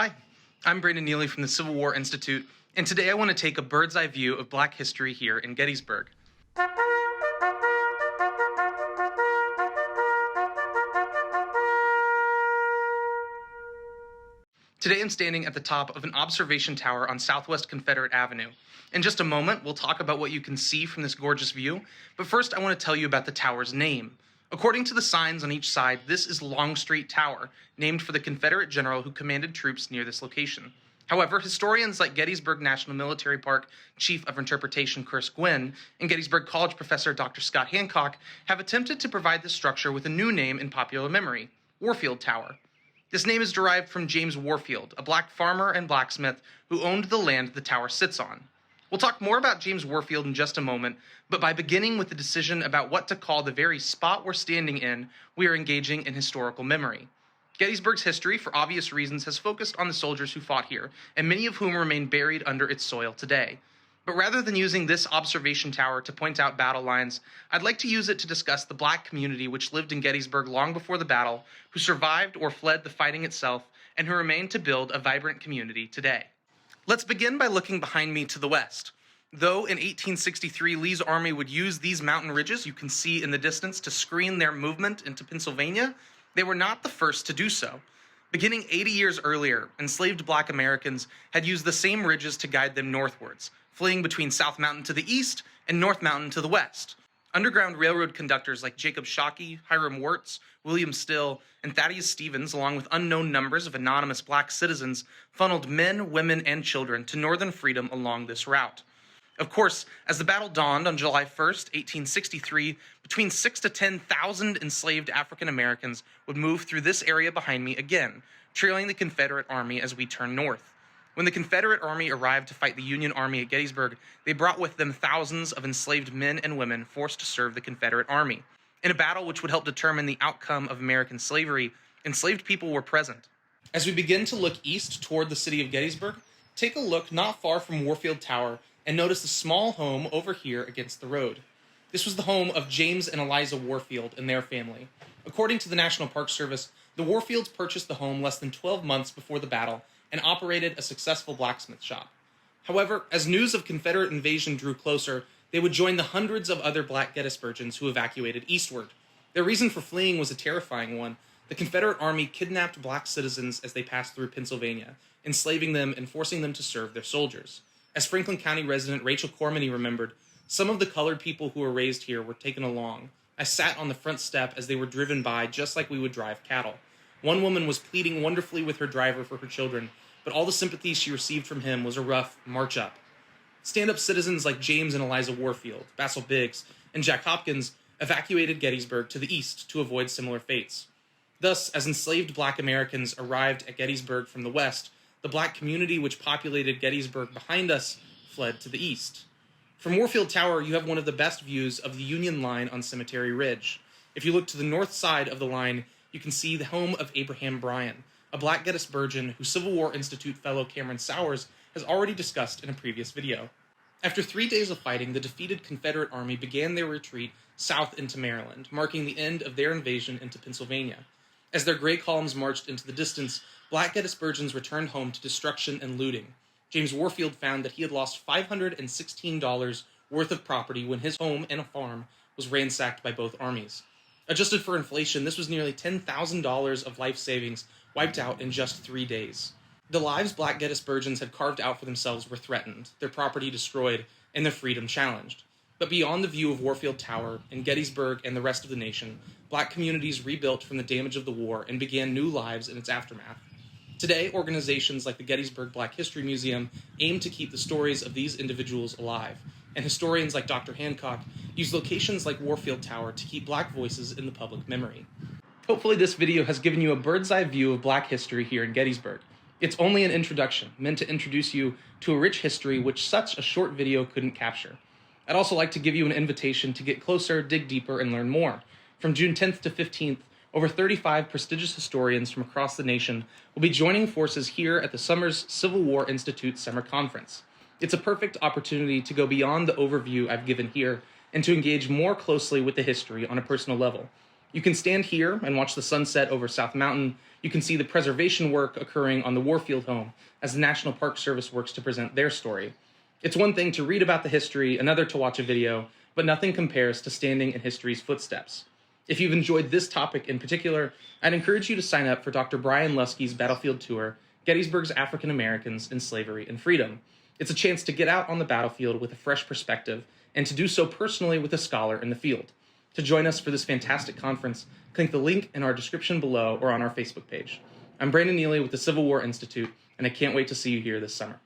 Hi, I'm Brandon Neely from the Civil War Institute, and today I want to take a bird's eye view of Black history here in Gettysburg. Today I'm standing at the top of an observation tower on Southwest Confederate Avenue. In just a moment, we'll talk about what you can see from this gorgeous view, but first I want to tell you about the tower's name. According to the signs on each side, this is Longstreet Tower, named for the Confederate general who commanded troops near this location. However, historians like Gettysburg National Military Park Chief of Interpretation Chris Gwynn and Gettysburg College professor Dr. Scott Hancock have attempted to provide this structure with a new name in popular memory, Warfield Tower. This name is derived from James Warfield, a black farmer and blacksmith who owned the land the tower sits on. We'll talk more about James Warfield in just a moment, but by beginning with the decision about what to call the very spot we're standing in, we are engaging in historical memory. Gettysburg's history, for obvious reasons, has focused on the soldiers who fought here, and many of whom remain buried under its soil today. But rather than using this observation tower to point out battle lines, I'd like to use it to discuss the black community which lived in Gettysburg long before the battle, who survived or fled the fighting itself, and who remain to build a vibrant community today. Let's begin by looking behind me to the west. Though in 1863 Lee's army would use these mountain ridges you can see in the distance to screen their movement into Pennsylvania, they were not the first to do so. Beginning 80 years earlier, enslaved black Americans had used the same ridges to guide them northwards, fleeing between South Mountain to the east and North Mountain to the west. Underground Railroad conductors like Jacob Shockey, Hiram Wirtz, William Still, and Thaddeus Stevens, along with unknown numbers of anonymous black citizens, funneled men, women, and children to northern freedom along this route. Of course, as the battle dawned on July 1st, 1863, between 6,000 to 10,000 enslaved African Americans would move through this area behind me again, trailing the Confederate Army as we turn north. When the Confederate Army arrived to fight the Union Army at Gettysburg, they brought with them thousands of enslaved men and women forced to serve the Confederate Army. In a battle which would help determine the outcome of American slavery, enslaved people were present. As we begin to look east toward the city of Gettysburg, take a look not far from Warfield Tower and notice the small home over here against the road. This was the home of James and Eliza Warfield and their family. According to the National Park Service, the Warfields purchased the home less than 12 months before the battle and operated a successful blacksmith shop. However, as news of Confederate invasion drew closer, they would join the hundreds of other black Gettysburgians who evacuated eastward. Their reason for fleeing was a terrifying one. The Confederate Army kidnapped black citizens as they passed through Pennsylvania, enslaving them and forcing them to serve their soldiers. As Franklin County resident Rachel Cormany remembered, some of the colored people who were raised here were taken along. I sat on the front step as they were driven by just like we would drive cattle. One woman was pleading wonderfully with her driver for her children, but all the sympathy she received from him was a rough march up. Stand-up citizens like James and Eliza Warfield, Basil Biggs, and Jack Hopkins evacuated Gettysburg to the east to avoid similar fates. Thus, as enslaved black Americans arrived at Gettysburg from the west, the black community which populated Gettysburg behind us fled to the east. From Warfield Tower, you have one of the best views of the Union line on Cemetery Ridge. If you look to the north side of the line, you can see the home of Abraham Bryan, a black Gettysburgian who Civil War Institute fellow Cameron Sowers has already discussed in a previous video. After 3 days of fighting, the defeated Confederate Army began their retreat south into Maryland, marking the end of their invasion into Pennsylvania. As their gray columns marched into the distance, black Gettysburgians returned home to destruction and looting. James Warfield found that he had lost $516 worth of property when his home and a farm was ransacked by both armies. Adjusted for inflation, this was nearly $10,000 of life savings wiped out in just 3 days. The lives black Gettysburgians had carved out for themselves were threatened, their property destroyed, and their freedom challenged. But beyond the view of Warfield Tower, in Gettysburg and the rest of the nation, black communities rebuilt from the damage of the war and began new lives in its aftermath. Today, organizations like the Gettysburg Black History Museum aim to keep the stories of these individuals alive, and historians like Dr. Hancock use locations like Warfield Tower to keep black voices in the public memory. Hopefully this video has given you a bird's eye view of black history here in Gettysburg. It's only an introduction, meant to introduce you to a rich history which such a short video couldn't capture. I'd also like to give you an invitation to get closer, dig deeper, and learn more. From June 10th to 15th, over 35 prestigious historians from across the nation will be joining forces here at the summer's Civil War Institute Summer Conference. It's a perfect opportunity to go beyond the overview I've given here and to engage more closely with the history on a personal level. You can stand here and watch the sunset over South Mountain. You can see the preservation work occurring on the Warfield home as the National Park Service works to present their story. It's one thing to read about the history, another to watch a video, but nothing compares to standing in history's footsteps. If you've enjoyed this topic in particular, I'd encourage you to sign up for Dr. Brian Lusky's Battlefield Tour, Gettysburg's African Americans in Slavery and Freedom. It's a chance to get out on the battlefield with a fresh perspective and to do so personally with a scholar in the field. To join us for this fantastic conference, click the link in our description below or on our Facebook page. I'm Brandon Neely with the Civil War Institute, and I can't wait to see you here this summer.